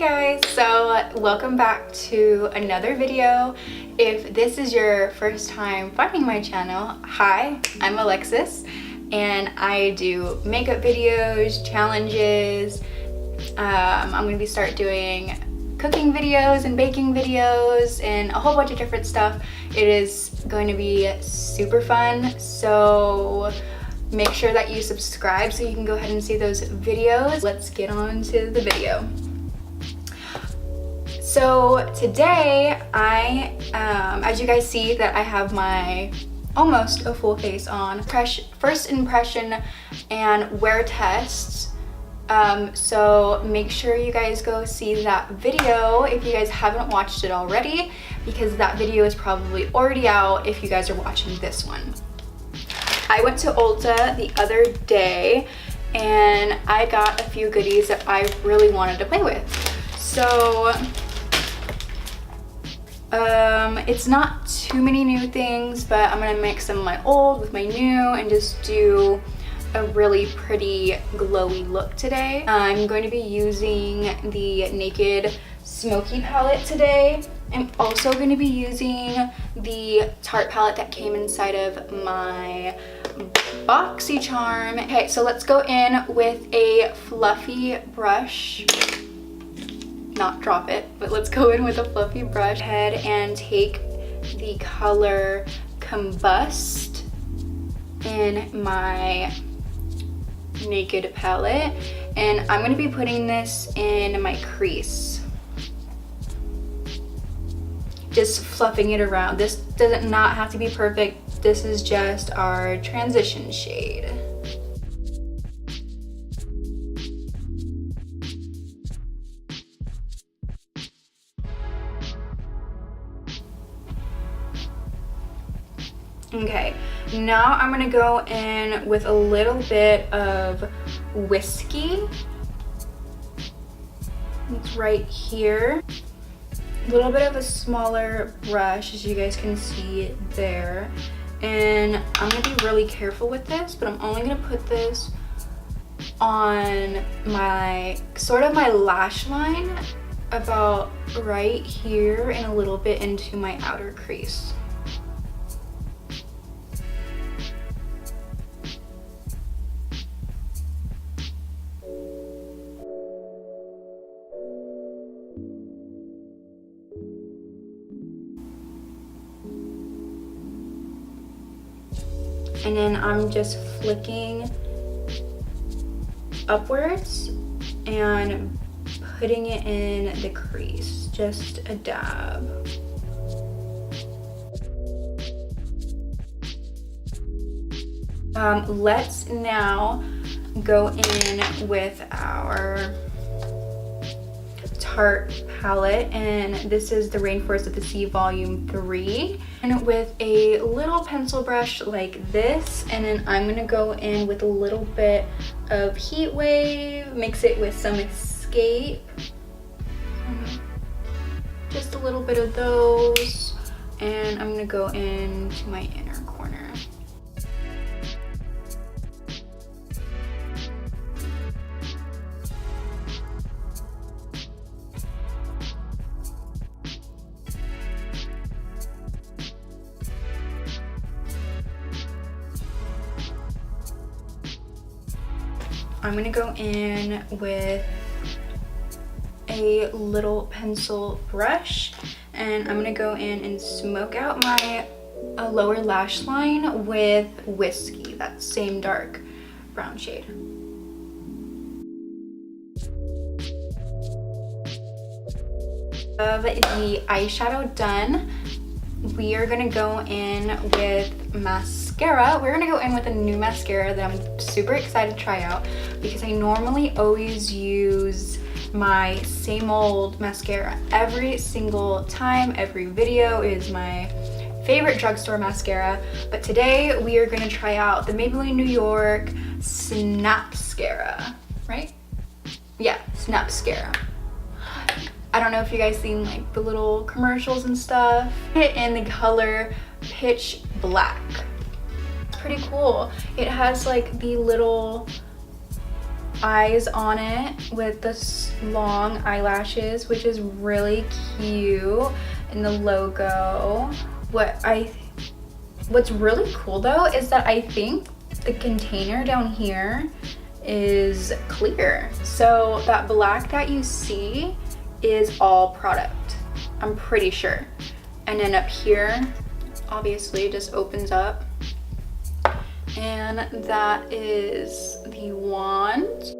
guys, so welcome back to another video. If this is your first time finding my channel, hi, I'm Alexis and I do makeup videos, challenges. I'm going to be start doing cooking videos and baking videos and a whole bunch of different stuff. It is going to be super fun, so make sure that you subscribe so you can go ahead and see those videos. Let's get on to the video. So today as you guys see that I have my almost a full face on, first impression and wear tests. So make sure you guys go see that video if you guys haven't watched it already, because that video is probably already out if you guys are watching this one. I went to Ulta the other day and I got a few goodies that I really wanted to play with. So it's not too many new things, but I'm gonna mix some of my old with my new and just do a really pretty glowy look today. I'm going to be using the Naked Smoky palette today. I'm also going to be using the Tarte palette that came inside of my BoxyCharm. Okay, so let's go in with a fluffy brush. Not drop it, but let's go in with a fluffy brush. Go ahead and take the color Combust in my Naked palette, and I'm going to be putting this in my crease. Just fluffing it around. This does not have to be perfect. This is just our transition shade. Okay, now I'm gonna go in with a little bit of whiskey. It's right here. A little bit of a smaller brush, as you guys can see there. And I'm gonna be really careful with this, but I'm only gonna put this on my, sort of my lash line, about right here and a little bit into my outer crease. And then I'm just flicking upwards and putting it in the crease, just a dab. Let's now go in with our Tarte palette, and this is the Rainforest of the Sea Volume 3, and with a little pencil brush like this, and then I'm gonna go in with a little bit of Heat Wave, mix it with some Escape, just a little bit of those, and I'm gonna go into my inner corner. I'm gonna go in with a little pencil brush, and I'm gonna go in and smoke out my lower lash line with Whiskey, that same dark brown shade. Of the eyeshadow done, we are gonna go in with mascara. We're gonna go in with a new mascara that I'm super excited to try out, because I normally always use my same old mascara every single time. Every video is my favorite drugstore mascara, but today we are gonna try out the Maybelline New York Snapscara, right? Yeah, Snapscara. I don't know if you guys seen like the little commercials and stuff. In the color Pitch Black. It's pretty cool. It has like the little eyes on it with the long eyelashes, which is really cute, and the logo. What's really cool though is that I think the container down here is clear. So that black that you see is all product, I'm pretty sure. And then up here, obviously it just opens up. And that is the wand.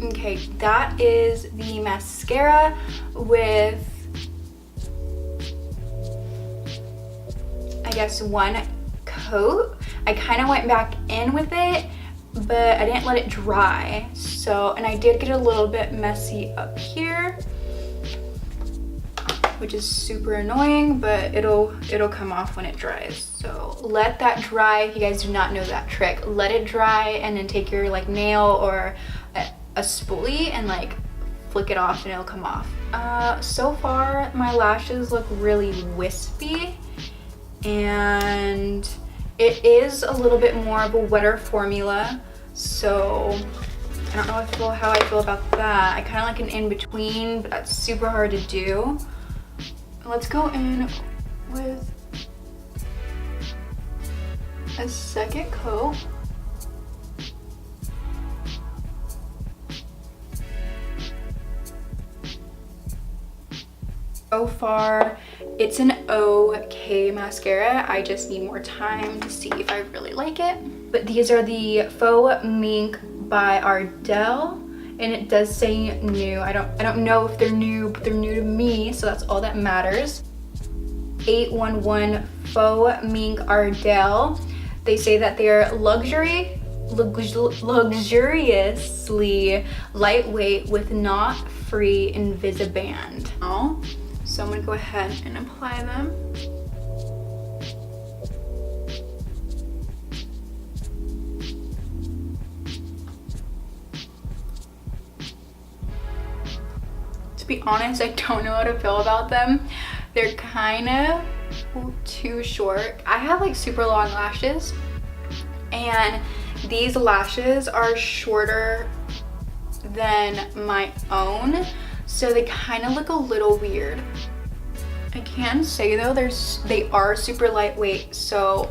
Okay, that is the mascara with, I guess, one coat. I kind of went back in with it, but I didn't let it dry. So, and I did get a little bit messy up here, which is super annoying, but it'll come off when it dries. So let that dry. If you guys do not know that trick, let it dry and then take your like nail or a spoolie and like flick it off and it'll come off. So far my lashes look really wispy, and it is a little bit more of a wetter formula, so I don't know how I feel about that. I kind of like an in-between, but that's super hard to do. Let's go in with a second coat. So far, it's an okay mascara. I just need more time to see if I really like it. But these are the Faux Mink by Ardell, and it does say new. I don't know if they're new, but they're new to me, so that's all that matters. 811 Faux Mink Ardell. They say that they're luxuriously lightweight with knot-free Invisiband. So I'm gonna go ahead and apply them. To be honest, I don't know how to feel about them. They're kind of too short. I have like super long lashes, and these lashes are shorter than my own, so they kind of look a little weird. I can say though, they are super lightweight, so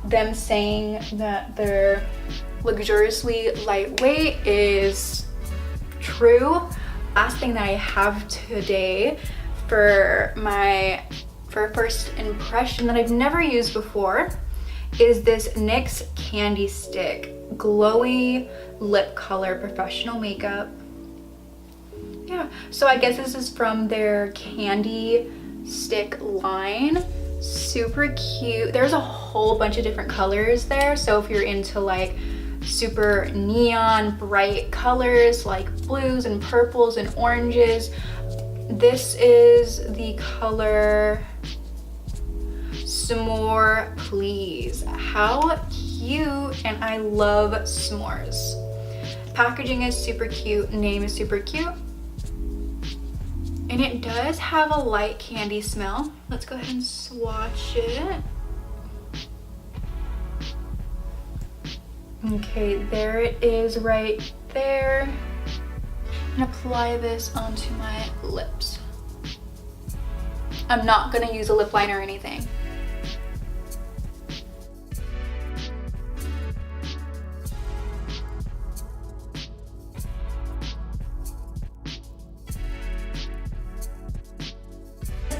them saying that they're luxuriously lightweight is true. Last thing that I have today for first impression that I've never used before is this NYX Candy Stick Glowy Lip Color Professional Makeup. Yeah, so I guess this is from their Candy Stick line. Super cute. There's a whole bunch of different colors there, so if you're into like super neon bright colors like blues and purples and oranges, this is the color S'more Please. How cute, and I love s'mores. Packaging is super cute, name is super cute. And it does have a light candy smell. Let's go ahead and swatch it. Okay, there it is right there. And apply this onto my lips. I'm not gonna use a lip liner or anything.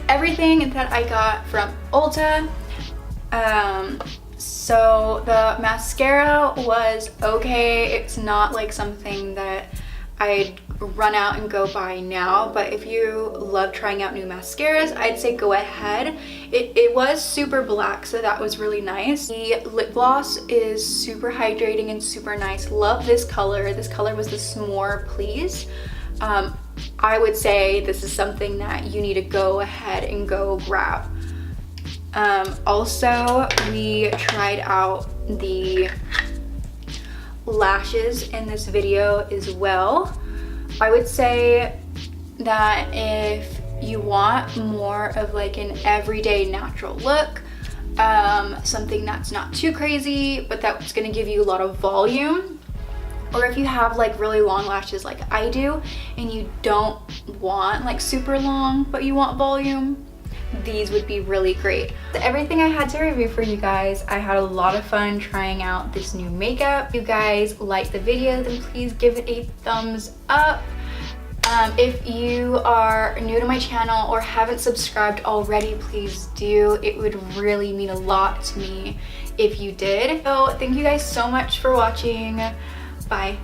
Everything that I got from Ulta. So the mascara was okay. It's not like something that I'd run out and go buy now, but if you love trying out new mascaras, I'd say go ahead. It was super black, so that was really nice. The lip gloss is super hydrating and super nice. Love this color. This color was the S'more Please. I would say this is something that you need to go ahead and go grab. Also, we tried out the lashes in this video as well. I would say that if you want more of like an everyday natural look, something that's not too crazy but that's gonna give you a lot of volume, or if you have like really long lashes like I do and you don't want like super long but you want volume, these would be really great. So everything I had to review for you guys. I had a lot of fun trying out this new makeup. If you guys liked the video, then please give it a thumbs up. If you are new to my channel or haven't subscribed already, please do. It would really mean a lot to me if you did. So thank you guys so much for watching. Bye.